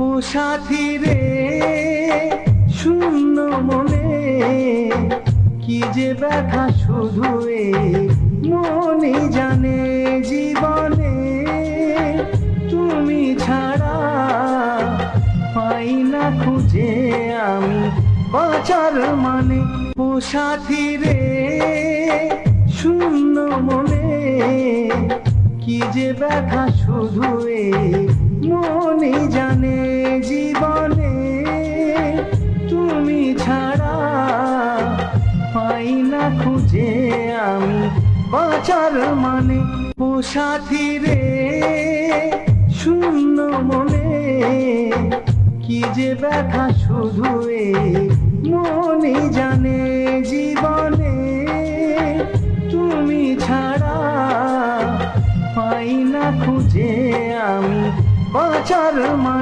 ও সাথী রে শূন্য মনে কি যে ব্যথা শুধু মনই জানে। জীবনে তুমি ছাড়া পাই না খুঁজে আমি বাঁচার মানে। ও সাথী রে শূন্য মনে কি যে ব্যথা শুধু মনই জানে। জীবনে তুমি ছাড়া পাই না খুঁজে আমি বাঁচার মানে। ও সাথী রে শূন্য মনে কি যে ব্যথা শুধু মনই জানে। জীবনে তুমি ছাড়া পাই না খুঁজে আমি বাঁচার মানে।